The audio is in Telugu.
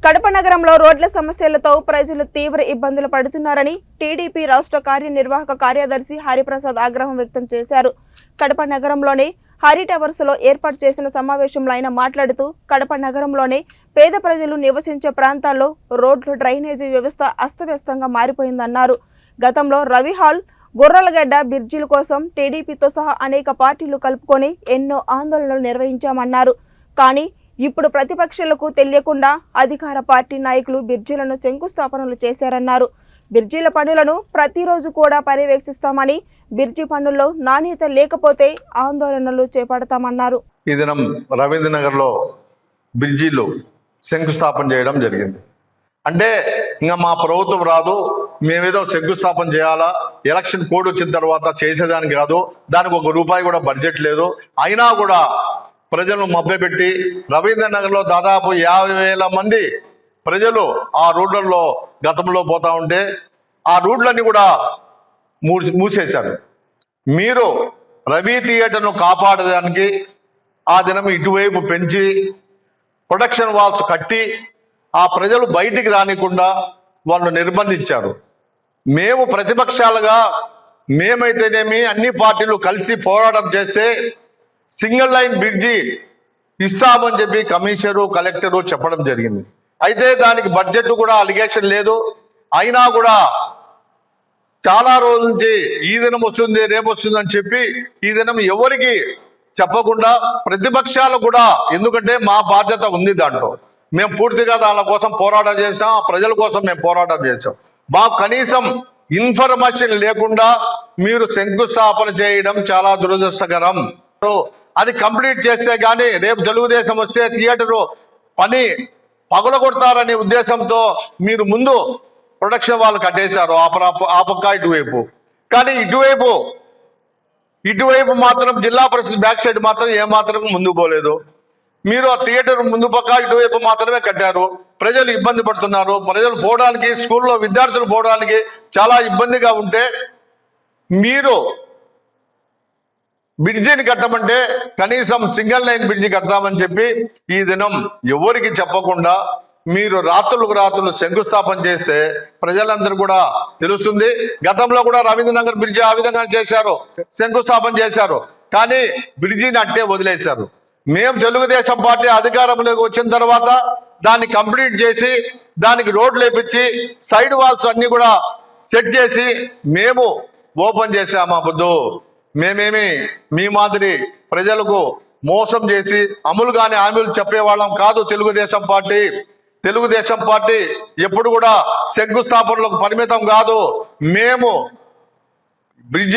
కడప నగరంలో రోడ్ల సమస్యలతో ప్రజలు తీవ్ర ఇబ్బందులు పడుతున్నారని టీడీపీ రాష్ట్ర కార్యనిర్వాహక కార్యదర్శి హరిప్రసాద్ ఆగ్రహం వ్యక్తం చేశారు. కడప నగరంలోని హరి టవర్స్ లో ఏర్పాటు చేసిన సమావేశంలో ఆయన మాట్లాడుతూ కడప నగరంలోని పేద ప్రజలు నివసించే ప్రాంతాల్లో రోడ్లు డ్రైనేజీ వ్యవస్థ అస్తవ్యస్తంగా మారిపోయిందన్నారు. గతంలో రవి హాల్ గొర్రెలగడ్డ బ్రిడ్జిల కోసం టీడీపీతో సహా అనేక పార్టీలు కలుపుకొని ఎన్నో ఆందోళనలు నిర్వహించామన్నారు. కానీ ఇప్పుడు ప్రతిపక్షాలకు తెలియకుండా అధికార పార్టీ నాయకులు బ్రిడ్జిలను శంకుస్థాపనలు చేశారన్నారు. బ్రిడ్జిల పనులను ప్రతిరోజు కూడా పర్యవేక్షిస్తామని, బ్రిడ్జి పనుల్లో నాణ్యత లేకపోతే ఆందోళనలు చేపడతామన్నారు. ఈ దినం రవీంద్రనగర్లో బ్రిడ్జిలు శంకుస్థాపన చేయడం జరిగింది. అంటే ఇంకా మా ప్రభుత్వం రాదు, మేమేదో శంకుస్థాపన చేయాలా, ఎలక్షన్ కోడ్ వచ్చిన తర్వాత చేసేదానికి కాదు, దానికి ₹1 కూడా బడ్జెట్ లేదు. అయినా కూడా ప్రజలను మభ్యపెట్టి రవీంద్రనగర్లో దాదాపు 50,000 మంది ప్రజలు ఆ రోడ్లలో గతంలో పోతా ఉంటే ఆ రూట్లన్నీ కూడా మూసేశారు. మీరు రవి థియేటర్ను కాపాడడానికి ఆ దినం ఇటువైపు పెంచి ప్రొటెక్షన్ వాల్స్ కట్టి ఆ ప్రజలు బయటికి రానికుండా వాళ్ళు నిర్బంధించారు. మేము ప్రతిపక్షాలుగా మేమైతేనేమి అన్ని పార్టీలు కలిసి పోరాటం చేస్తే సింగిల్ లైన్ బ్రిడ్జి ఇస్తామని చెప్పి కమిషనరు కలెక్టరు చెప్పడం జరిగింది. అయితే దానికి బడ్జెట్ కూడా అలిగేషన్ లేదు. అయినా కూడా చాలా రోజుల నుంచి ఈ దినం వస్తుంది రేపు వస్తుంది అని చెప్పి ఈ దినం ఎవరికి చెప్పకుండా ప్రతిపక్షాలు కూడా, ఎందుకంటే మా బాధ్యత ఉంది దాంట్లో, మేము పూర్తిగా దాని కోసం పోరాటం చేసాం, ప్రజల కోసం మేము పోరాటం చేసాం. మాకు కనీసం ఇన్ఫర్మేషన్ లేకుండా మీరు శంకుస్థాపన చేయడం చాలా దురదృష్టకరం. అది కంప్లీట్ చేస్తే కానీ రేపు తెలుగుదేశం వస్తే థియేటరు పని పగలగొడతారనే ఉద్దేశంతో మీరు ముందు ప్రొడక్షన్ వాళ్ళు కట్టేశారు ఆ పక్క ఇటువైపు. కానీ ఇటువైపు మాత్రం జిల్లా పరిషత్ బ్యాక్ సైడ్ మాత్రం ఏమాత్రం ముందుకు పోలేదు. మీరు ఆ థియేటర్ ముందు పక్క ఇటువైపు మాత్రమే కట్టారు. ప్రజలు ఇబ్బంది పడుతున్నారు. ప్రజలు పోవడానికి, స్కూల్లో విద్యార్థులు పోవడానికి చాలా ఇబ్బందిగా ఉంటే మీరు బ్రిడ్జిని కట్టమంటే కనీసం సింగిల్ లైన్ బ్రిడ్జి కడతామని చెప్పి ఈ దినం ఎవరికి చెప్పకుండా మీరు రాత్రులు శంకుస్థాపన చేస్తే ప్రజలందరూ కూడా తెలుస్తుంది. గతంలో కూడా రవీంద్రనగర్ బ్రిడ్జి ఆ విధంగా చేశారు, శంకుస్థాపన చేశారు. కానీ బ్రిడ్జిని అట్టే వదిలేశారు. మేము తెలుగుదేశం పార్టీ అధికారంలోకి వచ్చిన తర్వాత దాన్ని కంప్లీట్ చేసి దానికి రోడ్లు వేపించి సైడ్ వాల్స్ అన్ని కూడా సెట్ చేసి మేము ఓపెన్ చేసామా బుద్ధు. మేమేమి మీ మాదిరి ప్రజలకు మోసం చేసి అమలు కాని హామీలు చెప్పేవాళ్ళం కాదు. తెలుగుదేశం పార్టీ ఎప్పుడు కూడా శంకుస్థాపనలకు పరిమితం కాదు. మేము బ్రిడ్జి